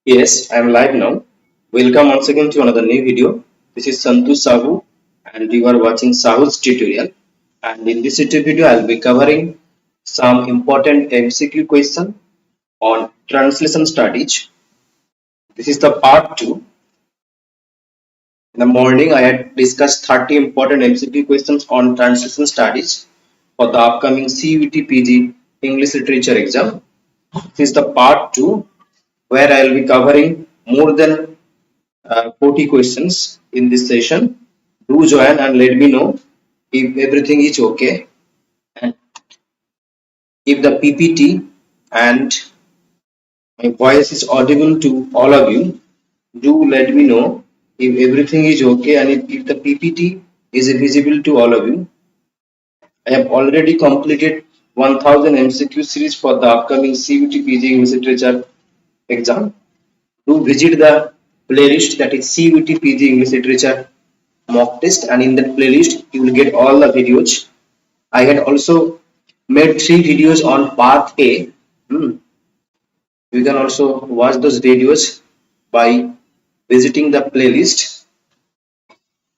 Yes, I am live now. Welcome once again to another new video. This is Santu Sahu and you are watching Sahu's tutorial. And in this YouTube video, I will be covering some important MCQ question on translation studies. This is the part 2. In the morning, I had discussed 30 important MCQ questions on translation studies for the upcoming CUET PG English Literature exam. This is the part 2 where I will be covering more than 40 questions in this session. Do join and let me know if everything is okay, and if the PPT and my voice is audible to all of you. Do let me know if everything is okay and if the PPT is visible to all of you. I have already completed 1000 MCQ series for the upcoming CUET PG English Literature exam. Do visit the playlist, that is CUET PG English Literature mock test, and in that playlist you will get all the videos. I had also made 3 videos on path A. You can also watch those videos by visiting the playlist.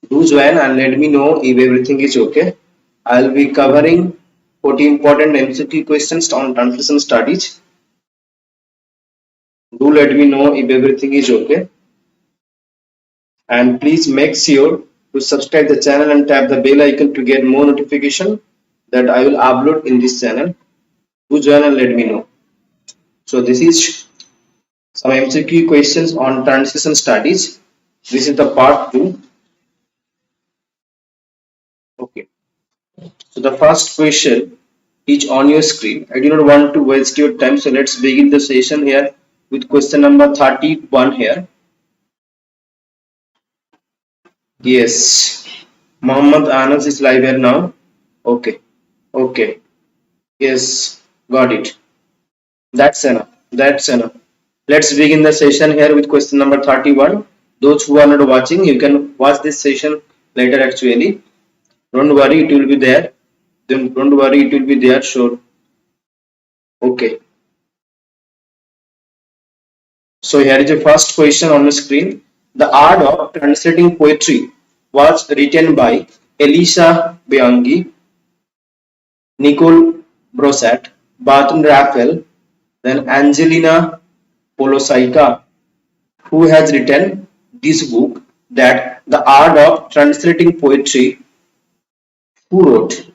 Do join and let me know if everything is okay. I'll be covering 40 important MCQ questions on translation studies. Do let me know if everything is okay. And please make sure to subscribe the channel and tap the bell icon to get more notification that I will upload in this channel. Do join and let me know. So this is some MCQ questions on translation studies. This is the part 2. Okay. So the first question is on your screen. I do not want to waste your time, so let's begin the session here with question number 31 here. Yes. Muhammad Anas is live here now. Okay. Okay. Yes. Got it. That's enough. That's enough. Let's begin the session here with question number 31. Those who are not watching, you can watch this session later actually. Don't worry, it will be there. Then don't worry, it will be there, sure. Okay. So here is the first question on the screen. The art of translating poetry was written by Elisa Bianchi, Nicole Brosat, Barton Raphael, then Angelina Polosaica, who has written this book, that the art of translating poetry. Who wrote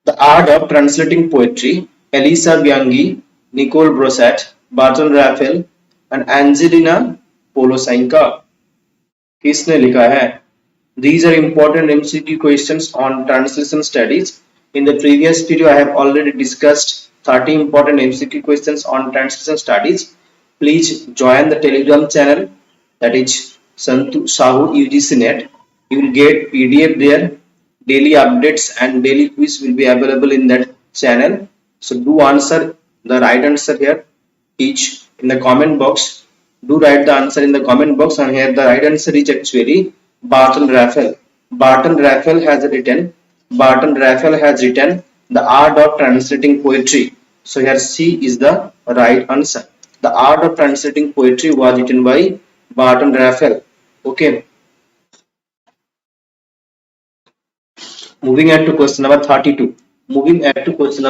the art of translating poetry? Elisa Bianchi, Nicole Brosat, Barton Raphael and Angelina Polosaica. किसने लिखा है? These are important MCQ questions on translation studies. In the previous video, I have already discussed 30 important MCQ questions on translation studies. Please join the Telegram channel, that is Santu Sahu UGC.net. You will get PDF there. Daily updates and daily quiz will be available in that channel. So do answer the right answer here each in the comment box. Do write the answer in the comment box, and here the right answer is actually Barton Raphael. Barton Raphael has written the art of translating poetry. So here C is the right answer. The art of translating poetry was written by Barton Raphael. Okay. Moving on to question number 32. Here the question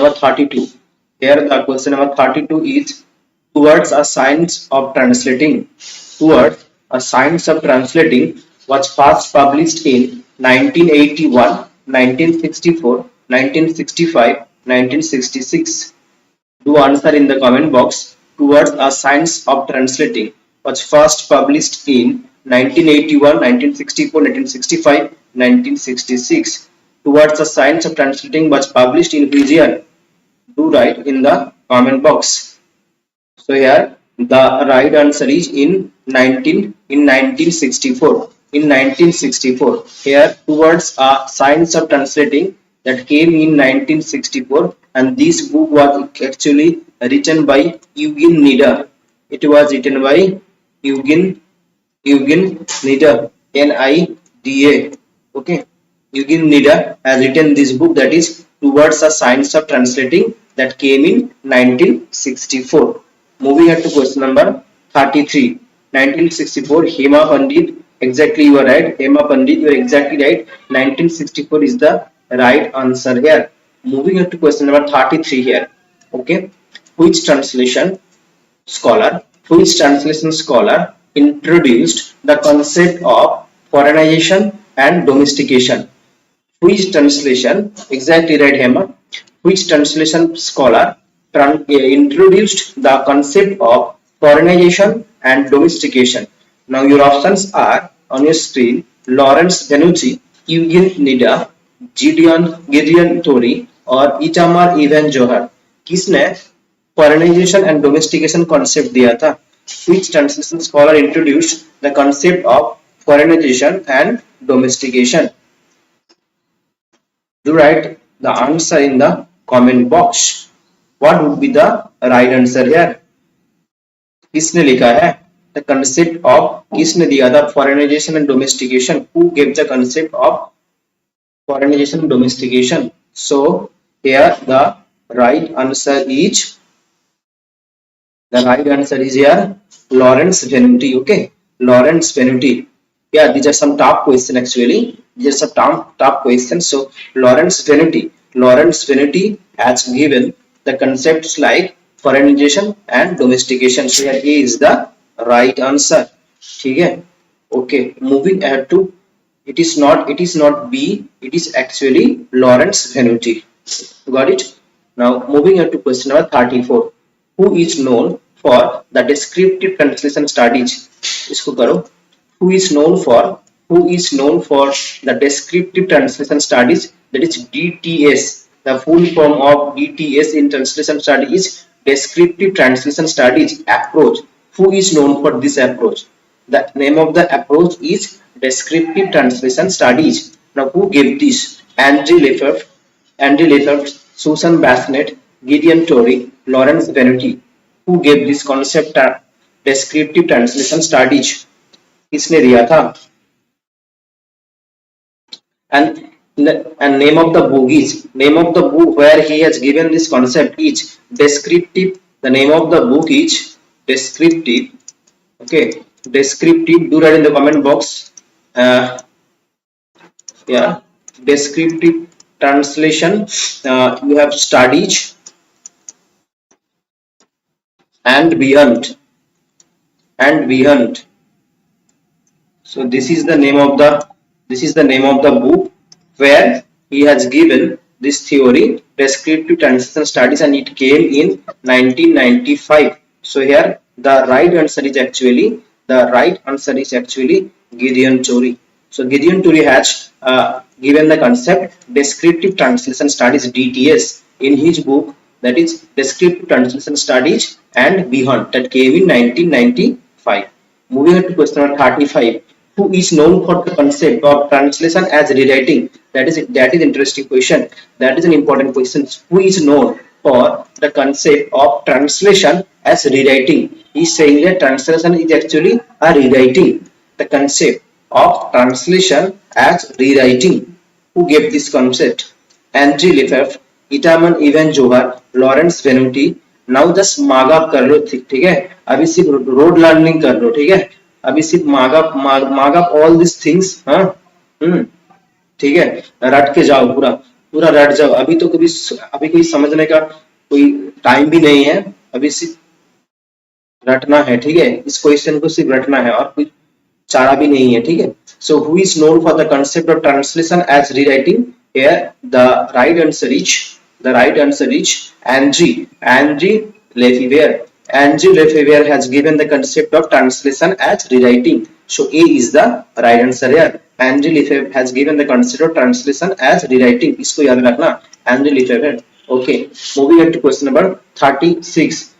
number 32 is towards a science of translating. Towards a science of translating was first published in 1981, 1964, 1965, 1966. Do answer in the comment box. Towards a science of translating was first published in 1981, 1964, 1965, 1966. Towards the science of translating was published in which year? Do write in the comment box. So here the right answer is in 1964. In 1964. Here towards a science of translating that came in 1964, and this book was actually written by Eugen Nida. It was written by Eugen Nida, Nida. Okay. Eugen Nida has written this book, that is Towards a Science of Translating, that came in 1964. Moving on to question number 33. 1964, Hema Pandit. Exactly, you are right. Hema Pandit, you are exactly right. 1964 is the right answer here. Moving on to question number 33 here. Okay. Which translation scholar, which translation scholar introduced the concept of foreignization and domestication? Which translation, exactly right, Hema, which translation scholar introduced the concept of foreignization and domestication? Now your options are on your screen: Lawrence Venuti, Eugen Nida, Gideon Tori और इटामार even जोहर. किसने foreignization and domestication concept दिया था? Which translation scholar introduced the concept of foreignization and domestication? Do write the answer in the comment box. What would be the right answer here? किसने लिखा है? The concept of, किसने दिया था foreignization and domestication? Who gave the concept of foreignization and domestication? So here the right answer is here Lawrence Venuti. Okay, Lawrence Venuti. Yeah, these are some top questions actually. These are some top questions. So Lawrence Venuti has given the concepts like foreignization and domestication. So here A is the right answer. Okay. Okay. Moving ahead to, it is not B. It is actually Lawrence Venuti. Got it? Now moving on to question number 34. Who is known for the descriptive translation studies? इसको करो. Who is known for the descriptive translation studies, that is DTS. The full form of DTS in translation study is descriptive translation studies approach. Who is known for this approach? The name of the approach is descriptive translation studies. Now who gave this? Andrew Lefebvre, Susan Bassett, Gideon Tori, Lawrence Venuti. Who gave this concept descriptive translation studies? किसने दिया था? And name of the book where he has given this concept is descriptive. The name of the book is descriptive. Okay, descriptive. Do write in the comment box. Yeah, descriptive translation. You have studies and beyond. So this is the name of the book where he has given this theory, descriptive translation studies, and it came in 1995. So here the right answer is actually Gideon Tori. So Gideon Tori has given the concept descriptive translation studies DTS in his book, that is Descriptive Translation Studies and Beyond, that came in 1995. Moving on to question number 35. Who is known for the concept of translation as rewriting? That is interesting question. That is an important question. Who is known for the concept of translation as rewriting? He is saying that translation is actually a rewriting. The concept of translation as rewriting. Who gave this concept? Andrew Lefebvre, Itamar Even Zohar, Lawrence Venuti. Now just markup कर लो, ठीक है? अभी सिर्फ road learning कर लो, ठीक है? अभी सिर्फ मार्कअप ऑल दिस थिंग्स. हाँ, ठीक है? रट के जाओ, पूरा रट जाओ. अभी कोई समझने का कोई टाइम भी नहीं है. अभी सिर्फ रटना है, ठीक है? इस क्वेश्चन को सिर्फ रटना है और कोई चारा भी नहीं है, ठीक है? So who is known for the concept of translation as rewriting? Here the right answer is Andrew Lefebvre. Andrew Lefebvre has given the concept of translation as rewriting. So A is the right answer here. Andrew Lefebvre has given the concept of translation as rewriting. इसको याद रखना, Andrew Lefebvre. Okay, moving on to question number 36.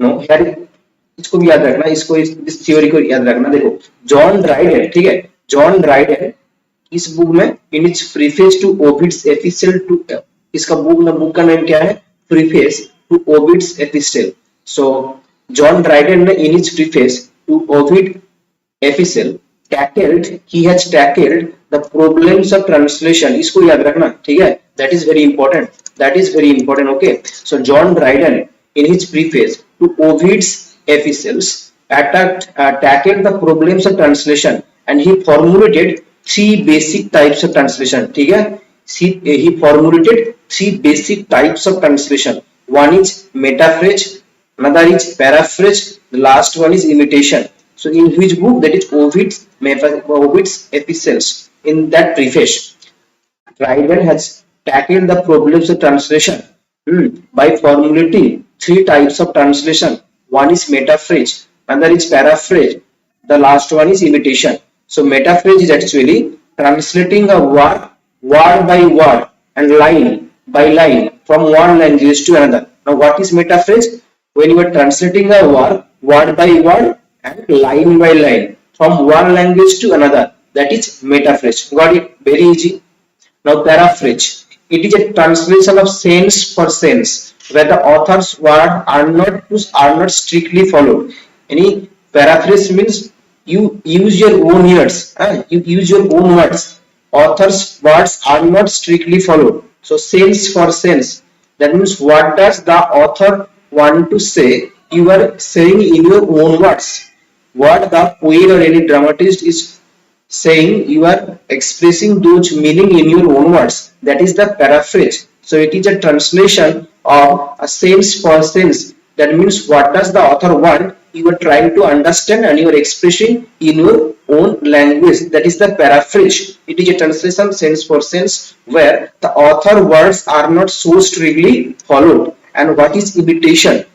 No, here इसको भी याद रखना, इसको इस theory को याद रखना. देखो, जॉन ड्राइडेन, ठीक है? जॉन ड्राइडेन इस बुक में in its preface to Ovid's epistle to, इसका बुक का नेम क्या है? Preface to Ovid's epistle. So John Dryden ने in its preface to Ovid epistle he has tackled the problems of translation. इसको याद रखना, ठीक है? That is very important. Okay. So John Dryden in his preface to Ovid's officials tackled the problems of translation and he formulated three basic types of translation. ठीक है, he formulated three basic types of translation. One is metaphrase, another is paraphrase, the last one is imitation. So in which book? That is Ovid's epistles. In that preface, Dryden has tackled the problems of translation by formulating three types of translation. One is metaphrase, another is paraphrase, the last one is imitation. So metaphrase is actually translating a word word by word and line by line from one language to another. Now what is metaphrase? When you are translating a word word by word and line by line from one language to another, that is metaphrase. Got it? Very easy. Now paraphrase, it is a translation of sense for sense where the author's words are not strictly followed. Any paraphrase means you use your own words, you use your own words. Author's words are not strictly followed. So sense for sense, that means what does the author want to say, you are saying in your own words. What the poet or any dramatist is saying, you are expressing those meaning in your own words. That is the paraphrase. So it is a translation of a sense for sense. That means what does the author want, you are trying to understand and you are expressing in your own language. That is the paraphrase. It is a translation sense for sense where the author words are not so strictly followed. And what is imitation?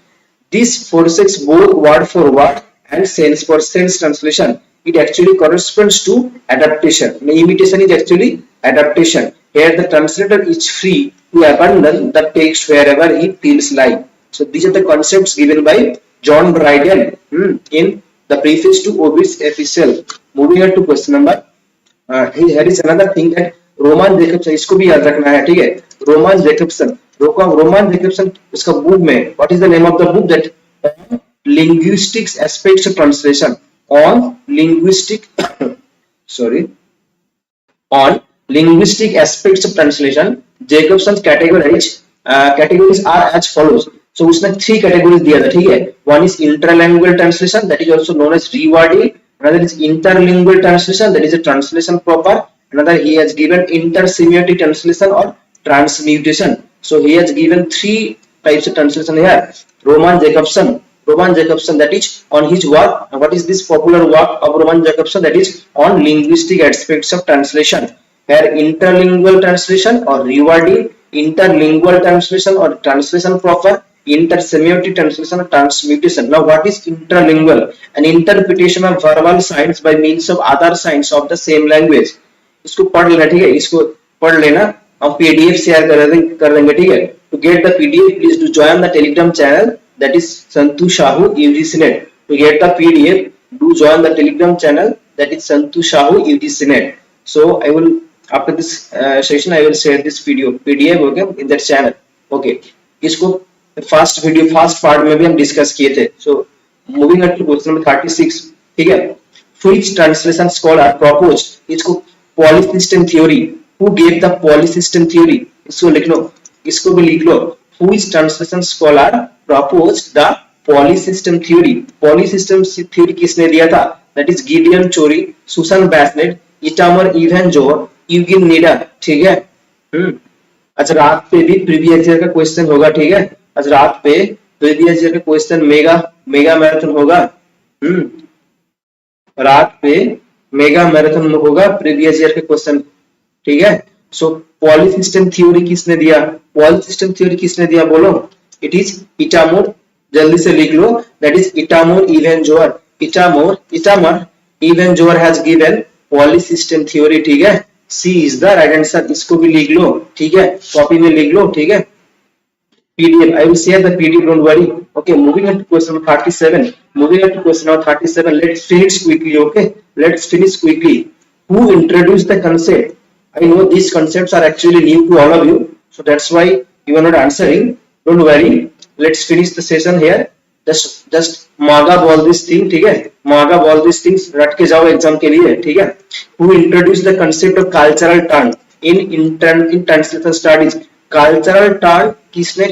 This forsakes both word for word and sense for sense translation. It actually corresponds to adaptation. The imitation is actually adaptation. Here the translator is free to abandon the text wherever he feels like. So these are the concepts given by John Dryden in the preface to Ovid's epistle. Moving on to question number, here is another thing that Roman Jacobson, इसको भी याद रखना है, ठीक है? Roman Jacobson उसका book में, what is the name of the book? That linguistic aspects of translation. On linguistic aspects of translation, Jacobson's categories are as follows. So उसने three categories दिया था, ठीक है? One is intralingual translation, that is also known as rewording. Another is interlingual translation, that is a translation proper. Another he has given intersemiotic translation or transmutation. So he has given three types of translation here. Roman Jacobson, that is on his work. What is this popular work of Roman Jacobson? That is on linguistic aspects of translation. Here interlingual translation or rewording, interlingual translation or translation proper, intersemiotic translation or transmutation. Now what is interlingual? An interpretation of verbal signs by means of other signs of the same language. इसको पढ़ लेना, ठीक है? इसको पढ़ लेना, हम PDF share कर देंगे, ठीक है? To get the PDF, please do join the Telegram channel, that is Santu Shahu UGCnet. To get the PDF, do join the Telegram channel, that is Santu Shahu UGCnet. So I will, after this session, I will share this video PDF, okay, in that channel. Okay, इसको first part में भी हम discuss किए थे. So moving on to question number 36, ठीक है? Which translation scholar proposed इसको polysyllable theory? Who gave the polysyllable theory? इसको लिख लो, इसको भी लिख लो. Which translation scholar proposed the polysyllable theory? Polysyllable theory किसने दिया था? That is Gideon Chori, Susan Bassett, Itamar Evanjor, Eugene Nida. ठीक है? आज रात पे भी प्रीवियस ईयर का क्वेश्चन होगा, ठीक है? आज रात पे प्रीवियस ईयर का क्वेश्चन मेगा मैराथन होगा. रात पे मेगा मैराथन होगा प्रीवियस ईयर के क्वेश्चन, ठीक है? सो पॉलीसिस्टम थ्योरी किसने दिया? बोलो. It is Itamar. जल्दी से लिख लो. That is Itamar Even Zohar has given polysystem theory, ठीक है? C is the right answer. इसको भी लिख लो, ठीक है? कॉपी में लिख लो, ठीक है? PDF, I will share the PDF, don't worry. Okay, moving on to question number 37. Let's finish quickly, okay? Who introduced the concept? I know these concepts are actually new to all of you, so that's why you are not answering. Don't worry. Let's finish the session here. Just mark up all these things, ठीक है? रट के जाओ exam के लिए, ठीक है? Who introduced the concept of cultural turn in translation studies? Cultural turn किसने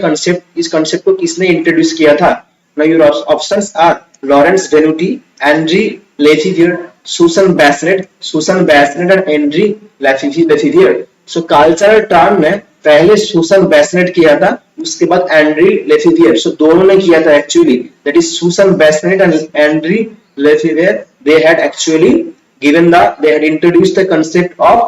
इस कंसेप्ट को किसने इंट्रोड्यूस किया था? Now your options are Lawrence Venuti, Henri Lefebvre, Susan Bassett and Henri Lefebvre. So cultural term में पहले सुसन बैसनेट किया था, उसके बाद एंड्री लेफेवियर. सो दोनों ने किया था actually. That is Susan Bassnett and Andre Lefevere. They had actually they had introduced the concept of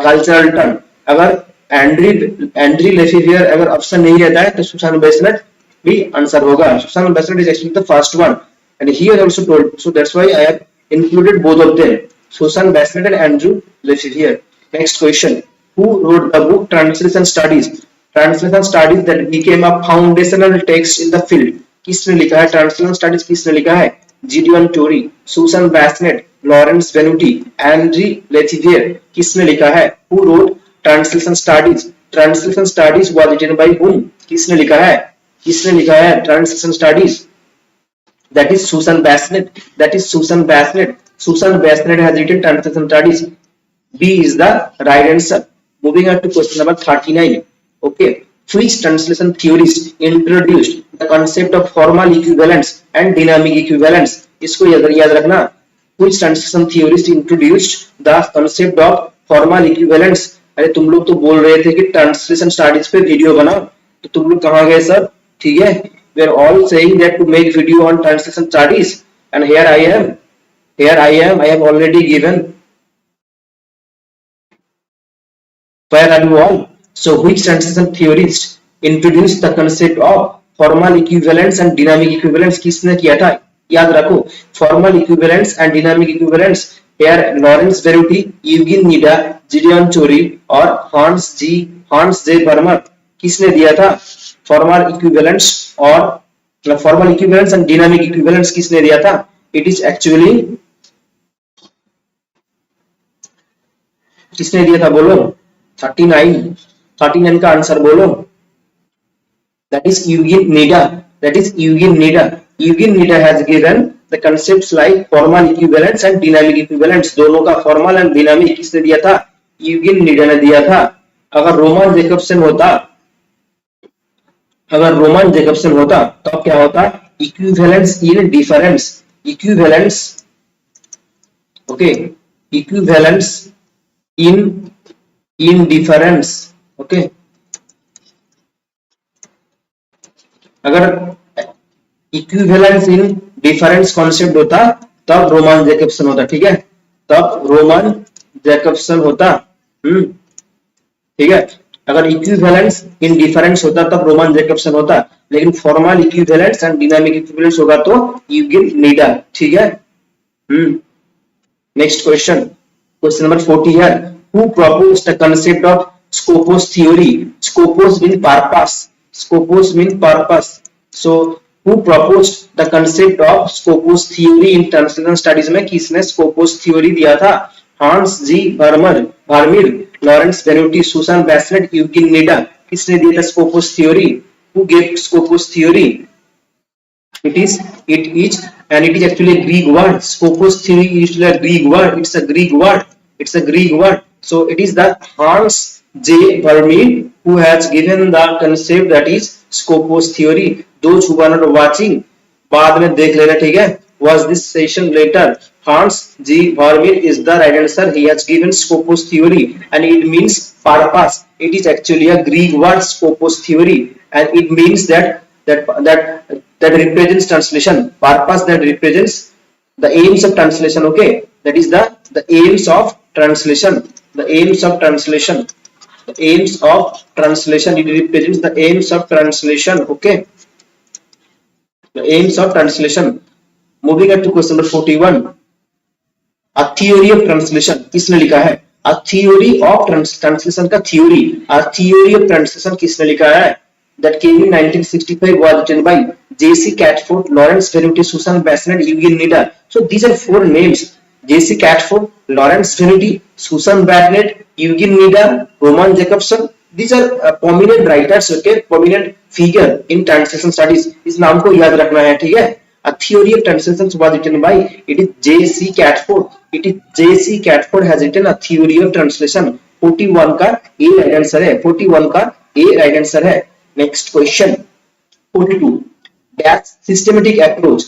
cultural term. अगर एंड्री लेफेवियर अगर ऑप्शन नहीं रहता है तो सुसान बैसनेट भी आंसर होगा. Susan Basnet is actually the first one, and he has also told. So that's why I have included both of them, Susan Bassett and Andrew Lefebvre. Next question. Who wrote the book Translation Studies? Translation Studies that became a foundational text in the field. किसने लिखा है Translation Studies? किसने लिखा है? Gideon Torrey, Susan Bassett, Lawrence Venuti, Henri Lefebvre. किसने लिखा है? Who wrote Translation Studies? Translation Studies was written by whom? किसने लिखा है? किसने लिखा है Translation Studies? That is Susan Bassett. That is Susan Bassett. Susan Bassett has written Translation Studies. B is the right answer. Moving on to question number 39. Okay. Which translation theorist introduced the concept of formal equivalence and dynamic equivalence? इसको याद रखना. Which translation theorist introduced the concept of formal equivalence? अरे तुम लोग तो बोल रहे थे कि ट्रांसलेशन स्टडीज पे वीडियो बनाओ, तो तुम लोग कहाँ गए सर? ठीक है, we are all saying that to make video on translation studies, and here I am. I have already given. Where are you all? So which translation theorist introduced the concept of formal equivalence and dynamic equivalence? किसने किया था? याद रखो, formal equivalence and dynamic equivalence. Here Lawrence Venuti, Eugene Nida, Gideon Torrey और Hans J. Burmer. किसने दिया था? Formal equivalence और formal equivalence and dynamic equivalence किसने दिया था? It is actually किसने दिया था बोलो? 39 का आंसर बोलो. That is Eugene Nida. Eugene Nida has given the concepts like formal equivalence and dynamic equivalence. दोनों का formal and dynamic किसने दिया था? Eugene Nida ने दिया था. अगर रोमन जैकबसन होता तो क्या होता? Equivalence in difference. Equivalence in difference. Okay. अगर इक्विवेलेंस इन डिफरेंस कॉन्सेप्ट होता तब रोमन जैकबसन होता. ठीक है, तब रोमन जैकबसन होता. ठीक है, अगर इक्विवेलेंस इन डिफरेंस होता तब रोमन जैकबसन होता, लेकिन formal equivalence and dynamic equivalence होगा तो यूजिन नीडा. ठीक है. नेक्स्ट क्वेश्चन नंबर 40 है. Who proposed the concept of Skopos theory? Skopos mean purpose. So who proposed the concept of Skopos theory in translation studies में किसने Skopos theory दिया था? Hans G. Vermeer, Lawrence Venuti, Susan Bassett, Eugene Nida. किसने दिया था Skopos theory? Who gave Skopos theory? It is actually a Greek word. Skopos theory is actually a Greek word. It's a Greek word. So it is the Hans J. Vermeer who has given the concept that is Skopos theory. Those who are not watching, बाद में देख लेना. ठीक है, watch this session later. Hans G. Vermeer is the right answer. He has given Skopos theory and it means purpose. It is actually a Greek word, Skopos theory, and it means that represents translation. Purpose that represents the aims of translation. Okay, that is the aims of translation. The aims of translation. It represents the aims of translation. Okay, the aims of translation. Moving on to question number 41. A theory of translation किसने लिखा है? A theory of translation का theory. A theory of translation किसने लिखा है? That came in 1965, was written by J.C. Catford, Lawrence Venuti, Susan Bassett, Eugene Nida. So these are four names: J.C. Catford, Lawrence Venuti, Susan Bassett, Eugene Nida, Roman Jacobson. These are prominent writers, okay, prominent figure in translation studies. इस नाम को याद रखना है. ठीक है. A theory of translation was written by J.C. Catford. J.C. Catford has written a theory of translation. 41 का A right answer है. Next question 42. dash systematic approach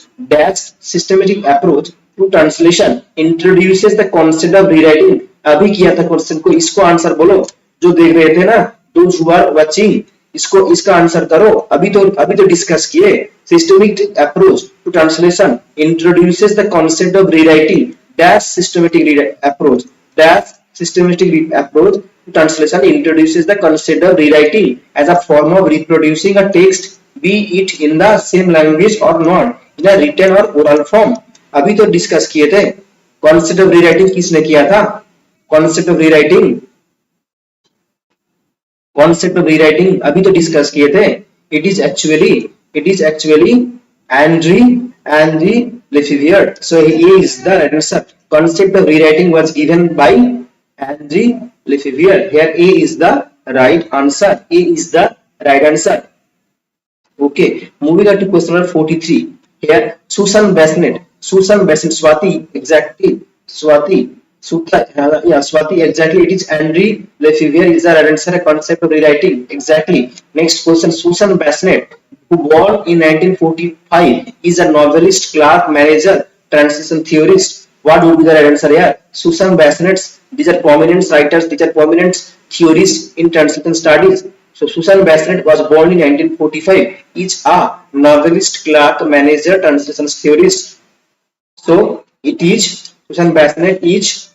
to translation introduces the concept of rewriting. अभी किया था question को, इसको answer बोलो जो देख रहे थे ना, those who are watching, इसको इसका आंसर करो। अभी तो डिस्कस किए। Systematic approach to translation introduces the concept of rewriting dash systematic approach dash systematic approach to translation introduces the concept of rewriting as a form of reproducing a text, be it in the same language or not, in a written or oral form. अभी तो discuss किए थे। Concept of rewriting किसने किया था? Concept of rewriting अभी तो discuss किए थे। It is actually Henri Lefebvre. So he is the right answer. Concept of rewriting was given by Henri Lefebvre. Here A is the right answer. A is the right answer. Okay, moving on to question number 43. Here Susan Bassett, Swati, exactly. Swati, exactly. It is Henri Lefebvre is the right answer. Concept of rewriting, exactly. Next question, Susan Bassett, who born in 1945, is a novelist, clerk, manager, translation theorist. What would be the right answer here? Susan Bassett, these are prominent writers, these are prominent theorists in translation studies. So Susan Bassett was born in 1945, is a novelist, clerk, manager, translation theorist. So it is Susan Bassett is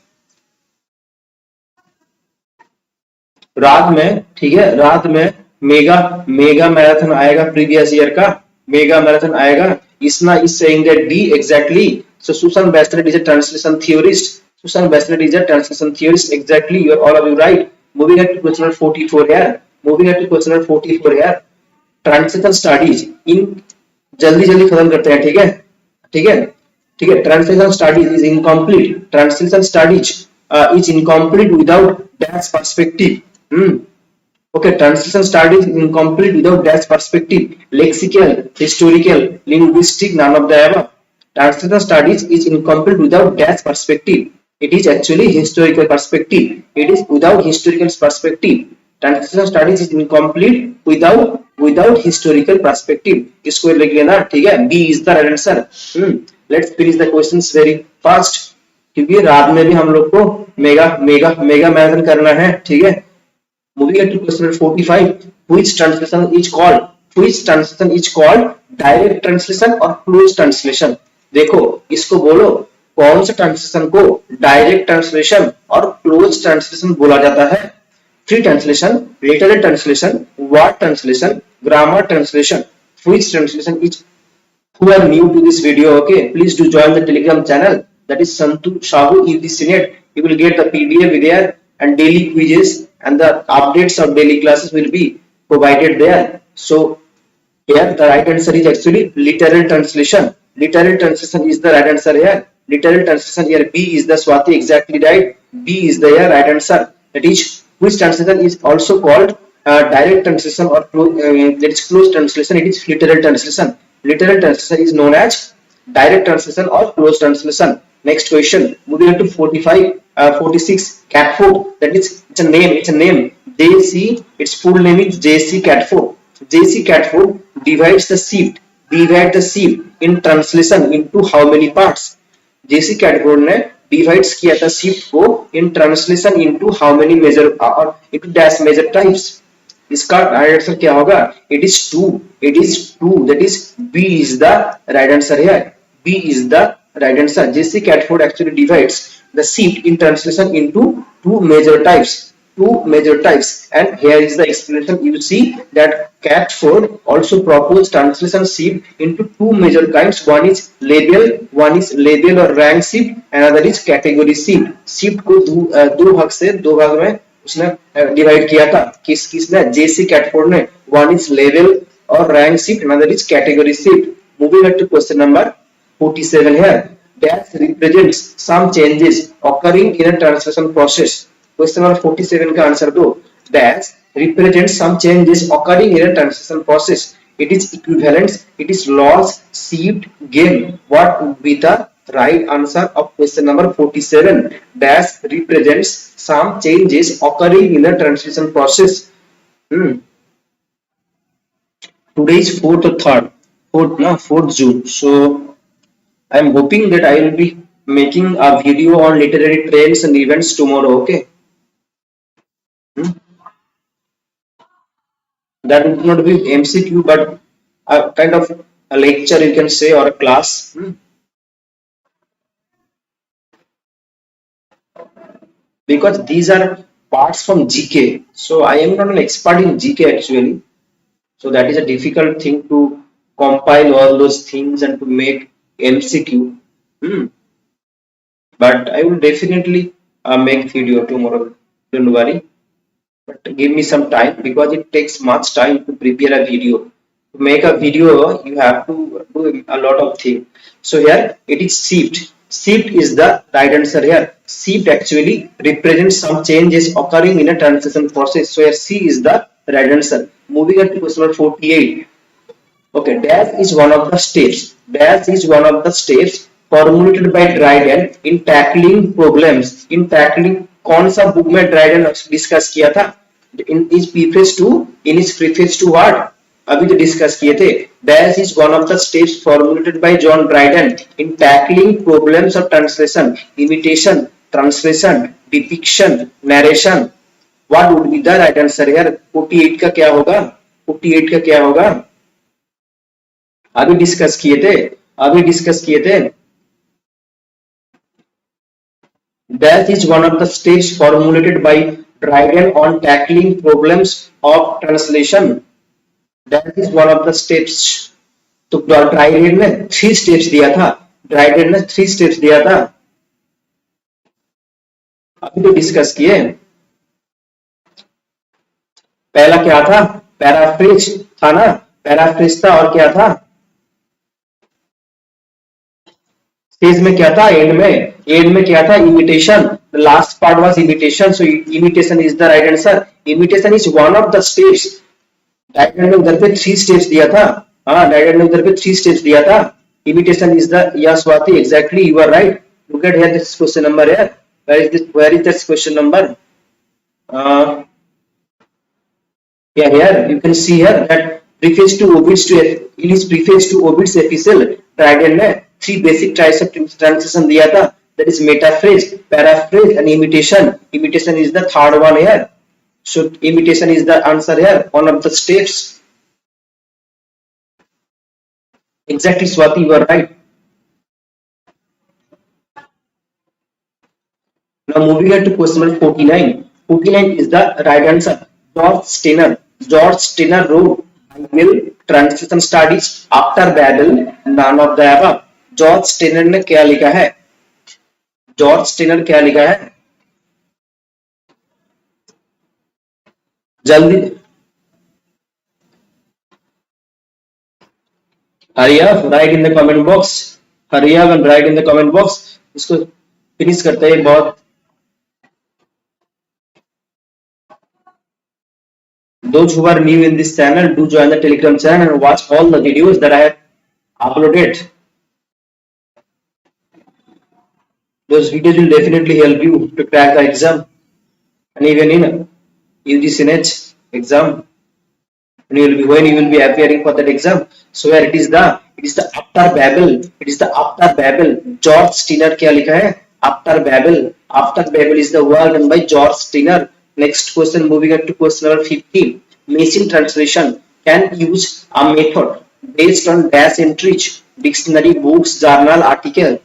रात में, ठीक है, रात में mega marathon आएगा, previous year का mega marathon आएगा। Isna is saying that D, exactly. So Susan Bassett is a translation theorist. Susan Bassett is a translation theorist, exactly. You are all of you right. Moving on to question number 44 here. Translation studies in जल्दी खत्म करते हैं, ठीक है। Translation studies is incomplete. Translation studies is incomplete without dash perspective. Okay, translation studies is incomplete without dash perspective. Lexical, historical, linguistic, none of the above. Translation studies is incomplete without dash perspective. It is actually historical perspective. It is without historical perspective. Translation studies is incomplete without historical perspective. इसको लिख लेना, ठीक है। B is the right answer. Let's finish the questions very fast, क्योंकि रात में भी हम लोग को मेगा मैराथन करना है, ठीक है। Moving on to question number 45. Which translation is called direct translation or close translation? देखो, इसको बोलो कौन सा ट्रांसलेशन को डायरेक्ट ट्रांसलेशन और क्लोज ट्रांसलेशन बोला जाता है? Free translation, literal translation, word translation, grammar translation. Which translation is? Who are new to this video, okay, please do join the Telegram channel, that is Santu Sahu in the Senate. You will get the PDF there and daily quizzes and the updates of daily classes will be provided there. So here the right answer is actually literal translation. Literal translation is the right answer here. Literal translation here, B is the Swati, exactly right. B is the right answer. That is, which translation is also called direct translation or that is close translation? It is literal translation. Literal translation is known as direct translation or close translation. Next question, moving on to 46. Catford, that is, it's a name. JC, its full name is JC Catford. JC Catford divides the sheep in translation into how many parts? JC Catford ने divides किया था sheep को in translation into how many measure or into dash measure types. इसका right answer क्या होगा? It is 2. That is, B is the right answer here. B is the right answer. JC Catford actually divides the sheep in translation into two major types, and here is the explanation. You see that Catford also proposed translation sheep into two major kinds. One is label or rank sheep, another is category sheep. sheep को दो भाग में उसने divide किया था। किसने? JC Catford ने। One is label or rank sheep, another is category sheep. Moving on to question number 47 here. Dash represents some changes occurring in a translation process. Question number 47 का आंसर दो। Dash represents some changes occurring in a translation process. It is equivalence, it is loss, shift, gain. What would be the right answer of question number 47? Dash represents some changes occurring in a translation process. Today is 4th or 3rd. 4th June. So I'm hoping that I will be making a video on literary trends and events tomorrow. Okay. Hmm? That would not be MCQ, but a kind of a lecture you can say, or a class. Because these are parts from GK. So I am not an expert in GK actually. So that is a difficult thing to compile all those things and to make MCQ. Hmm. But I will definitely make video tomorrow. Don't worry. But give me some time because it takes much time to prepare a video. To make a video, you have to do a lot of things. So here it is shift. Shift is the right answer here. Shift actually represents some changes occurring in a translation process. So here C is the right answer. Moving on to question number 48. Okay, dash is one of the steps. Dash is one of the steps formulated by Dryden in tackling problems. In tackling कौन सा book में Dryden discuss किया था? In his preface to what? अभी तो discuss किए थे. Dash is one of the steps formulated by John Dryden in tackling problems of translation, imitation, translation, depiction, narration. What would be the right answer here? 48 का क्या होगा? 48 का क्या होगा? अभी डिस्कस किए थे. That is one of the steps formulated by Dryden on tackling problems of translation. That is one of the steps. तो ड्राइडेन ने 3 स्टेप्स दिया था. ड्राइडेन ने 3 स्टेप्स दिया था. अभी तो डिस्कस किए. पहला क्या था? पैराफ्रेज था ना. पैराफ्रेज था और क्या था? स्टेज में क्या था? एंड में क्या था? Imitation. The last part was imitation. So imitation is the right answer. Imitation is one of the steps. Diagram में उधर पे 3 स्टेप्स दिया था. हाँ, डायग्राम में उधर पे 3 स्टेप्स दिया था. Imitation is the, yes Swati, exactly you are right. Look at here, this question number here. Where is this question number? Yeah, here you can see here that preface to Ovid's in his preface to Ovid's epistle, Dryden ने 3 basic types of translation दिया था. That is metaphrase, paraphrase and imitation. Imitation is the third one here. So imitation is the answer here, one of the steps. Exactly, Swati, you are right. Now moving on to question number 49. 49 is the right answer. George Steiner wrote Will Translation Studies after Babel, none of the above. George Steiner ने क्या लिखा है? George Steiner क्या लिखा है? जल्दी hurry up, write in the comment box. Hurry up and write in the comment box. इसको finish करते हैं. बहुत those who are new in this channel, do join the Telegram channel and watch all the videos that I have uploaded. Those videos will definitely help you to crack the exam, and even in UGC exam, when you will be appearing for that exam. So where it is the after Babel. It is the after Babel. George Steiner क्या लिखा है? After Babel. After Babel is the work done by George Steiner. Next question, moving on to question number 50. Machine translation can use a method based on dash entries, dictionary, books, journal, article.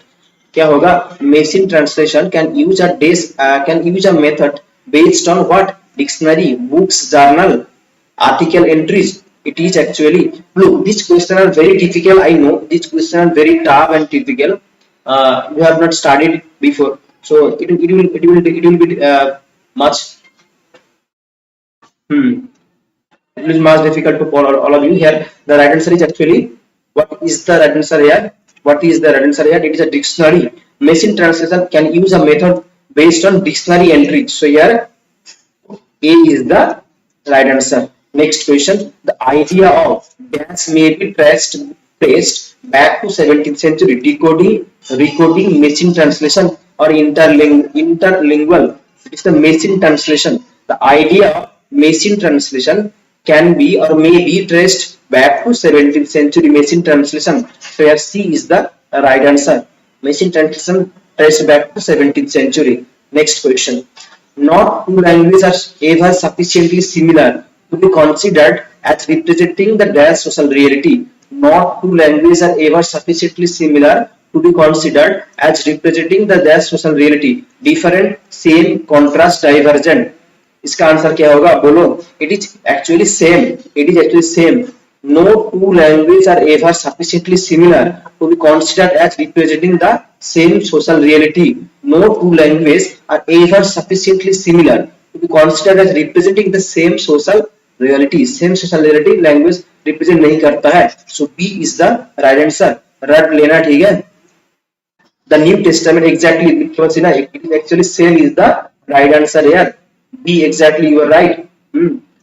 क्या होगा? Machine translation can use a method based on what? Dictionary, books, journal, article entries. It is actually, look, these questions are very difficult. I know these questions are very tough and difficult. You have not studied before, so it will be much. It is much difficult to follow all of you here. The right answer is actually, what is the right answer here? What is the right answer here? It is a dictionary. Machine translation can use a method based on dictionary entries. So here A is the right answer. Next question. The idea of dash may be traced back to 17th century. Decoding, recoding, machine translation, or interlingual. It is the machine translation. The idea of machine translation can be or may be traced back to 17th century machine translation. So here C is the right answer. Machine translation traced back to 17th century. Next question. Not two languages are ever sufficiently similar to be considered as representing the dash social reality. Not two languages are ever sufficiently similar to be considered as representing the dash social reality. Different, same, contrast, divergent. इसका answer क्या होगा बोलो. It is actually same. It is actually same. No two languages are ever sufficiently similar to be considered as representing the same social reality. No two languages are ever sufficiently similar to be considered as representing the same social reality. Same social reality language represent नहीं करता है. So B is the right answer. रट लेना ठीक है. The New Testament exactly it is actually same is the right answer here. B exactly you are right.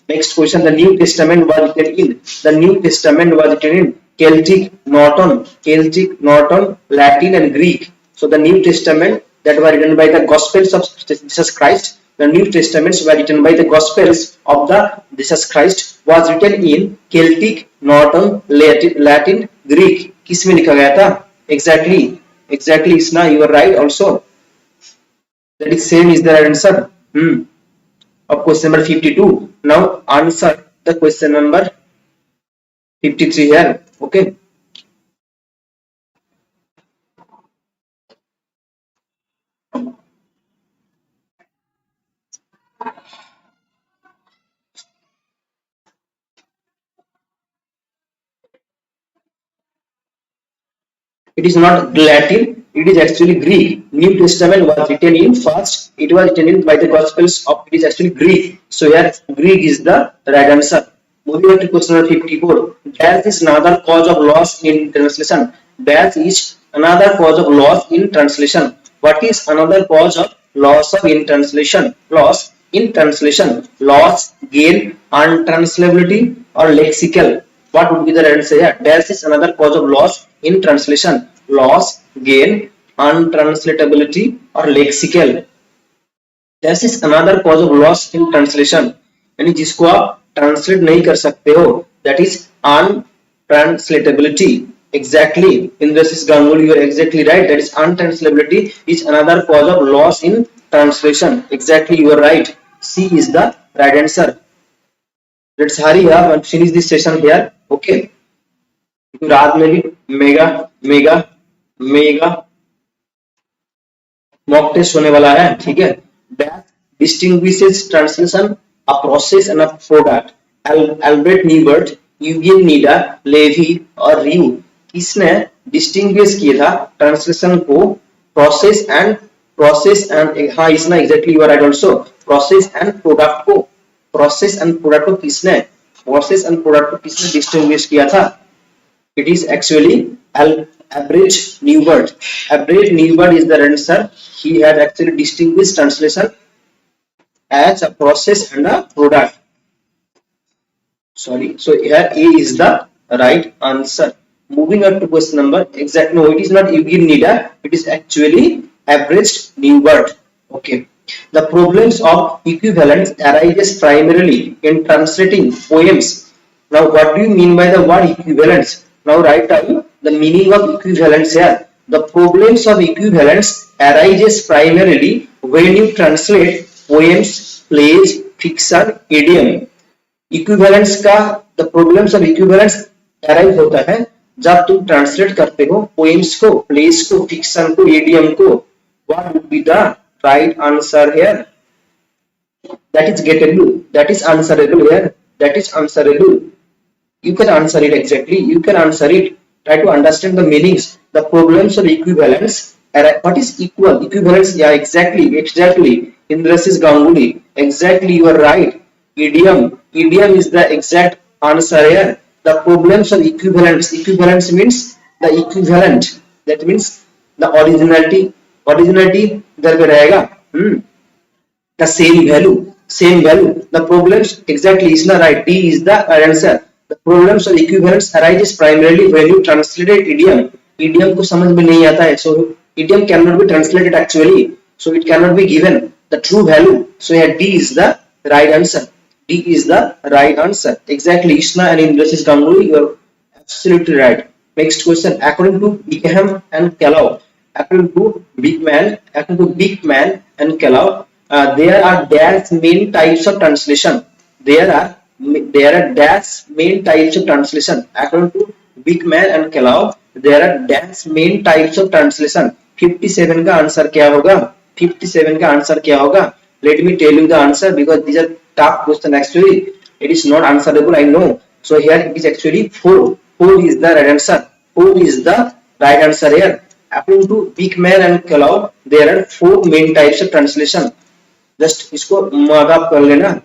Next question. The New Testament was written in Celtic, Norton, Latin and Greek. So the New Testament that were written by the Gospels of Jesus Christ. The New Testaments were written by the Gospels of the Jesus Christ was written in Celtic, Norton, Latin, Greek. किस में लिखा गया था? Exactly, Isna, you are right also. That is same is the answer. Of question number 52. Now answer the question number 53 here. Okay. It is not Latin, it is actually Greek. New Testament was written in first, it was written in by the Gospels of it is actually Greek. So here Greek is the right answer. Moving on to question number 54. Dash is another cause of loss in translation. Dash is another cause of loss in translation. What is another cause of loss of in translation? Loss in translation. Loss, gain, untranslatability or lexical. What would be the answer here? Dash is another cause of loss in translation. Loss, gain, untranslatability or lexical. Dash is another cause of loss in translation. यानी जिसको आप translate नहीं कर सकते हो, that is untranslatability. Exactly, Indrasis Ganguly, you are exactly right. That is untranslatability is another cause of loss in translation. Exactly, you are right. C is the right answer. Let's hurry up and finish this session here. Okay. रात में भी mega mock test होने वाला है. ठीक है. That distinguishes translation, a process and a product. Albert Newbert, Eugene Nida, Levy और Ryu किसने डिस्टिंग्विश किया था ट्रांसलेशन को प्रोसेस एंड हाँ इसने exactly you are right also. Process and product को किसने डिस्टिंग्विश किया था? It is actually Albert Newbert. Albert Newbert is the answer. He had actually distinguished translation as a process and a product. Sorry. So here A is the right answer. Moving on to question number exact. No, it is not Eugene Nida. It is actually Albert Newbert. Okay. The problems of equivalence arises primarily in translating poems. Now, what do you mean by the word equivalence? Now write down the meaning of equivalence here. The problems of equivalence arises primarily when you translate poems, plays, fiction, idiom. Equivalence का the problems of equivalence arise होता है जब तुम translate करते हो poems को, plays को, fiction को, idiom को. What would be the right answer here? That is gettable. That is answerable here. That is answerable. You can answer it exactly. You can answer it. Try to understand the meanings. The problems of equivalence. What is equal? Equivalence. Yeah, exactly. Indrasis Ganguly. Exactly, you are right. Idiom. Idiom is the exact answer here. The problems of equivalence. Equivalence means the equivalent. That means the originality. Originality इधर पे रहेगा. The same value. The problems exactly is not right. D is the answer. The problems of equivalence arises primarily when you translate idiom. Idiom को समझ में नहीं आता है. So idiom cannot be translated actually. So it cannot be given the true value. So here D is the right answer. D is the right answer. Exactly, Ishna and Indra Ganguly, you are absolutely right. Next question. According to Beekman and Callow, according to Beekman and Callow, there are dash main types of translation. There are dash main types of translation. According to Beekman and Callow, there are dash main types of translation. 57 का answer क्या होगा? 57 का answer क्या होगा? Let me tell you the answer because these are tough question actually. It is not answerable, I know. So here it is actually 4. 4 is the right answer. 4 is the right answer here. According to Beekman and Callow, there are 4 main types of translation. Just इसको markup कर लेना.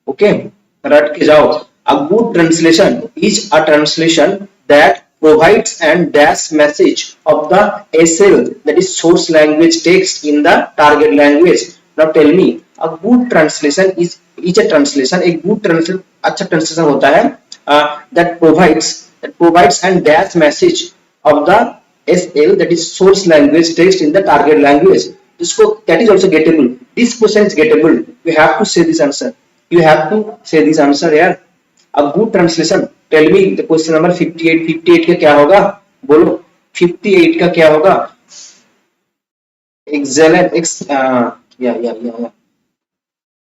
Okay, रट के जाओ. A good translation is a translation that provides and dash message of the SL, that is source language text in the target language. Now tell me, a good translation is a translation. A good translation अच्छा translation होता है that provides and dash message of the SL, that is source language text in the target language. That is also gettable. This question is gettable. You have to say this answer. You have to say this answer here. A good translation. Tell me the question number 58. 58 का क्या होगा? बोलो. 58 का क्या होगा? Excellent. Yeah.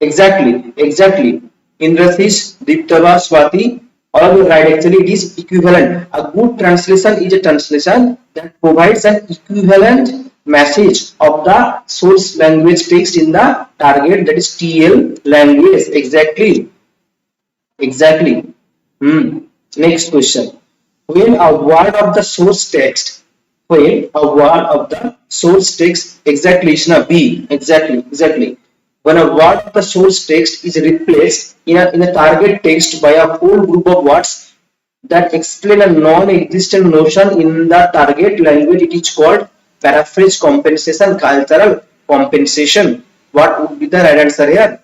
Exactly. Indrasish, Diptava, Swati, all of you right. Actually, it is equivalent. A good translation is a translation that provides an equivalent message of the source language text in the target, that is TL language. Exactly. Next question. When a word of the source text, exactly, Ishna, B, exactly. When a word of the source text is replaced in a target text by a whole group of words that explain a non-existent notion in the target language, it is called paraphrase, compensation, cultural compensation. What would be the right answer here?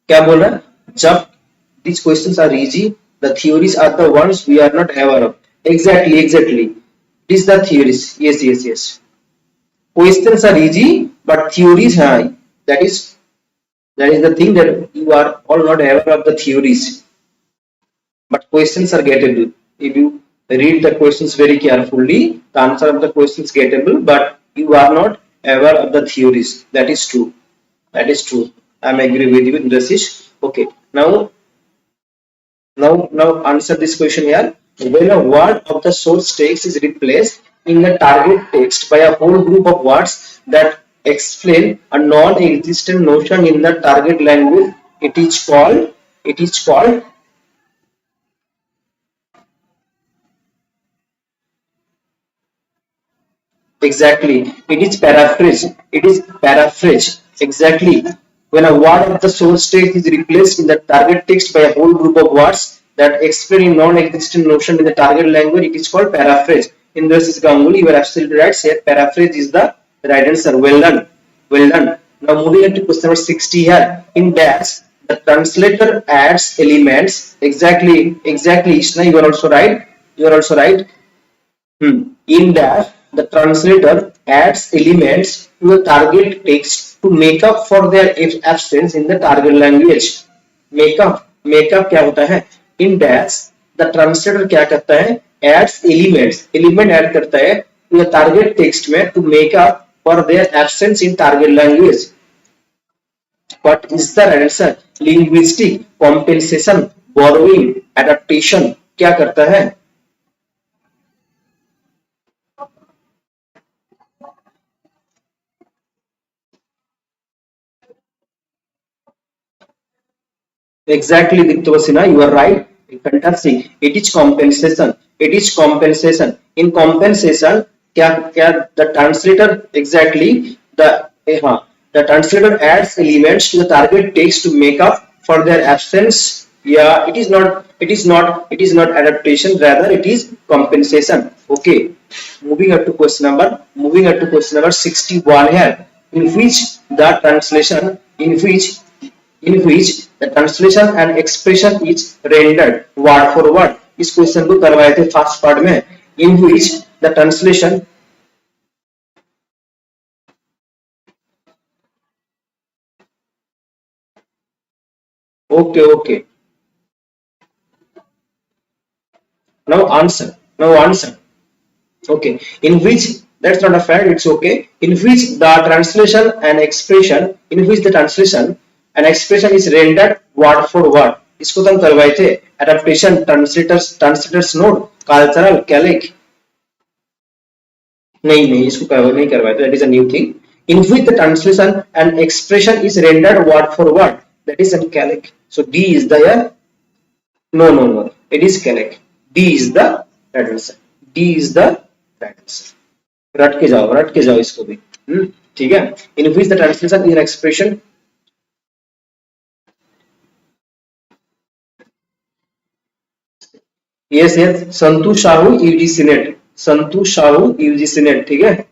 क्या बोल रहा है? जब these questions are easy, the theories are the ones we are not aware of. Exactly. It is the theories. Yes. Questions are easy, but theories, that is the thing that you are all not aware of the theories. But questions are gettable. If you read the questions very carefully, the answer of the question is gettable, but you are not aware of the theories. That is true. I am agree with you, Indrasish. Okay. Now answer this question here. When a word of the source text is replaced in the target text by a whole group of words that explain a non-existent notion in the target language, it is called exactly. It is paraphrase. Exactly. When a word of the source text is replaced in the target text by a whole group of words that explain a non-existent notion in the target language, it is called paraphrase. In this Ganguly, you are absolutely right. Say paraphrase is the right answer. Well done. Now moving on to question number 60 here. In dash, the translator adds elements. Exactly, Ishna, you are also right. In dash, the translator adds elements to the target text to make up for their absence in the target language. Make up क्या होता है? In dash, the translator क्या करता है? Adds element add करता है to the target text में to make up for their absence in target language. What is the answer? Linguistic, compensation, borrowing, adaptation क्या करता है? Exactly, Diktavasina, you are right. Fantastic. It is compensation. In compensation, the translator exactly the translator adds elements to the target text to make up for their absence. Yeah, it is not adaptation. Rather, it is compensation. Okay. Moving up to question number 61 here, in which the translation in which the translation and expression is rendered word for word. इस question को करवाए थे first part में. In which the translation Okay, okay. Now answer. Now answer. Okay. In which, that's not a fact, it's okay. In which the translation and expression, in which the translation and expression is rendered word for word. इसको तो हम करवाए थे. Adaptation, translators note, cultural, calic. नहीं इसको नहीं करवाया. That is a new thing. In which the translation and expression is rendered word for word. That is in calic. So D is the no. It is calic. D is the right answer. D is the right answer. रट के जाओ इसको भी. ठीक है. In which the translation is an expression. yes Santu Shahu UG Senate. Santu Shahu UG Senate. ठीक है.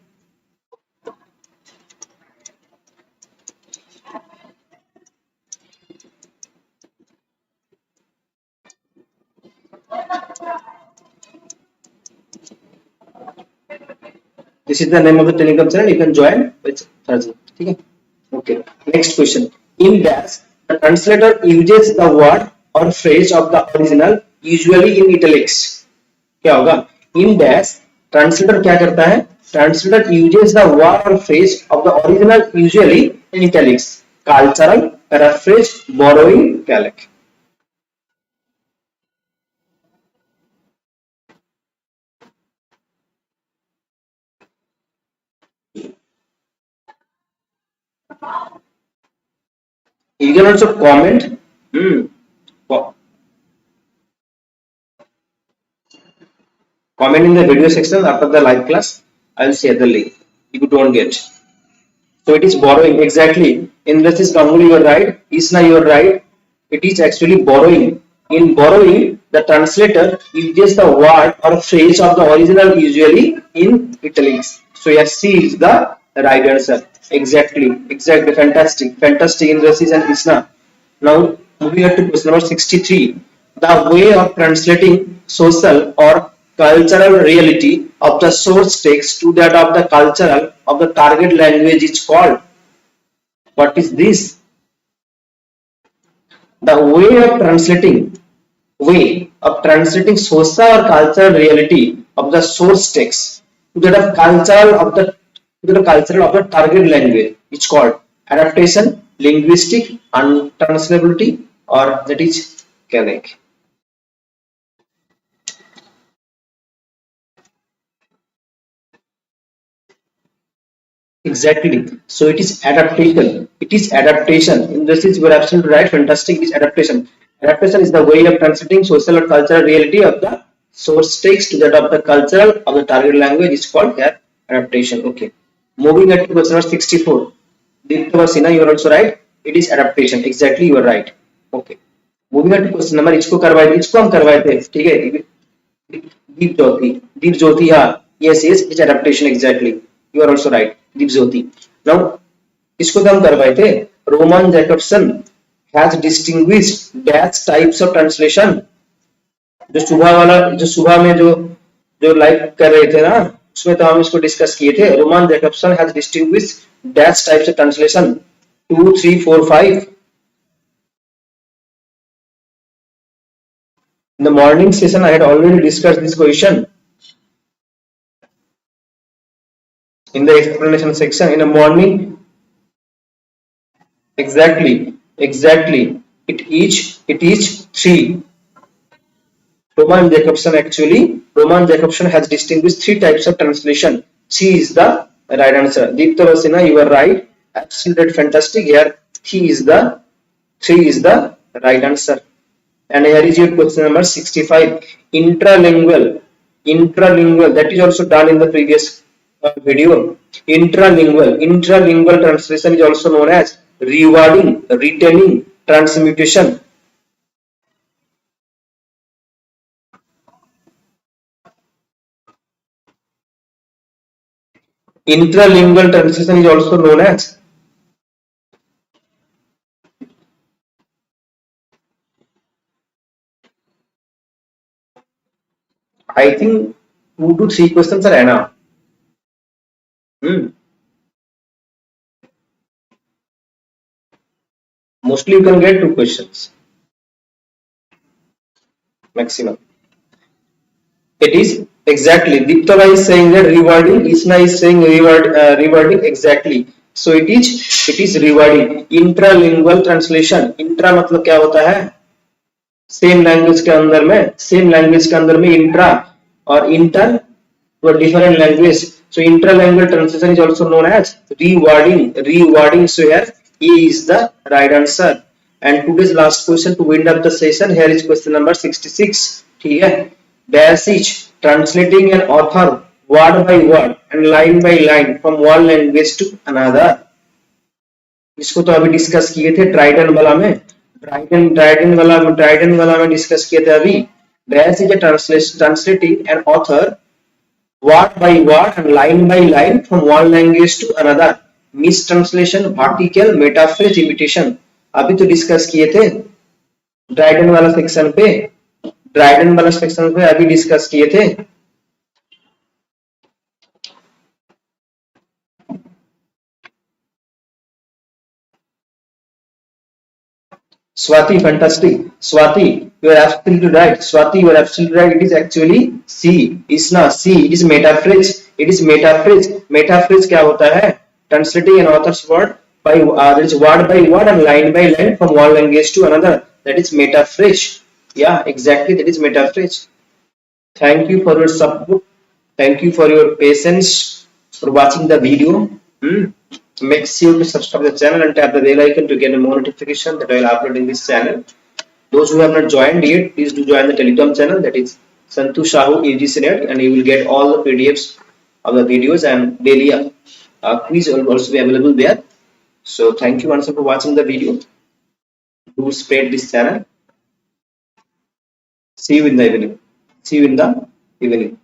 This is the name of the Telegram channel. You can join with Thursday. Okay. Okay. Next question. In dash, the translator uses the word or phrase of the original, usually in italics. क्या होगा? In dash, translator क्या करता है? Translator uses the word or phrase of the original, usually in italics. Cultural, paraphrase, borrowing, calic. You can also comment. Comment in the video section after the live class. I will share the link if you don't get. So it is borrowing exactly. In this is Ganguly, you are right. Isna, you are right. It is actually borrowing. In borrowing, the translator uses the word or phrase of the original, usually in italics. So yes, C is the right answer. Exactly. Fantastic in this is an Isna. Now moving on to question number 63. The way of translating social or cultural reality of the source text to that of the cultural of the target language is called. What is this? The way of translating social or cultural reality of the source text to that of cultural of the target language is called adaptation, linguistic, untranslatability, or that is calic. Exactly. So it is adaptation. It is adaptation. In this is you are absolutely right. Fantastic. It is adaptation. Adaptation is the way of translating social or cultural reality of the source text to that of the cultural of the target language is called here adaptation. Okay. Moving on to question number 64. Diptavasina, you are also right. It is adaptation. Exactly, you are right. Okay. Moving on to question number इसको हम करवाए थे. ठीक है. Deep Jyoti, yeah. Yes, it's adaptation exactly. You are also right. Deep Jyoti. Now, इसको तो हम करवाए थे. Roman Jacobson has distinguished dash types of translation. जो सुबह में जो लाइव कर रहे थे ना, उसमें तो हम इसको डिस्कस किए थे. Roman Jacobson has distinguished dash types of translation 2, 3, 4, 5. In the morning session, I had already discussed this question. In the explanation section in the morning. Exactly. It is 3. Roman Jacobson has distinguished 3 types of translation. C is the right answer. Deeptavasina, you are right. Absolutely fantastic. Here 3 is the right answer. And here is your question number 65. Intralingual, that is also done in the previous video. Intralingual translation is also known as rewording, retaining, transmutation. Intralingual translation is also known as I think 2 to 3 questions are enough. Mostly you can get 2 questions. maximum. It is exactly. Diptava is saying that rewarding. Isna is saying rewarding exactly. So it is rewarding. Intralingual translation. Intra मतलब क्या होता है? Same language के अंदर में intra और inter to a different language. So intralingual translation is also known as rewording. Rewording. So here E is the right answer. And today's last question to wind up the session. Here is question number 66. ठीक है? Dash is translating an author word by word and line by line from one language to another. इसको तो अभी discuss किए थे Dryden वाला में discuss किए थे अभी. Dash is a translating an author word by word and line by line from one language to another. Mistranslation, article, metaphrase, imitation. अभी तो डिस्कस किए थे ड्राइडन वाला सेक्शन पे अभी डिस्कस किए थे. Swati, fantastic. Swati, you are absolutely right. Swati, you are absolutely right. It is actually C. Isna C. It is metaphrase. It is metaphrase. Metaphrase क्या होता है? Translating an author's word by that is word by word and line by line from one language to another. That is metaphrase. Yeah, exactly. That is metaphrase. Thank you for your support. Thank you for your patience for watching the video. Make sure to subscribe the channel and tap the bell icon to get a more notification that I will upload in this channel. Those who have not joined yet, please do join the Telegram channel, that is Santu Sahu EGCNet, and you will get all the PDFs of the videos, and daily quiz will also be available there. So thank you once again for watching the video. Do spread this channel. See you in the evening.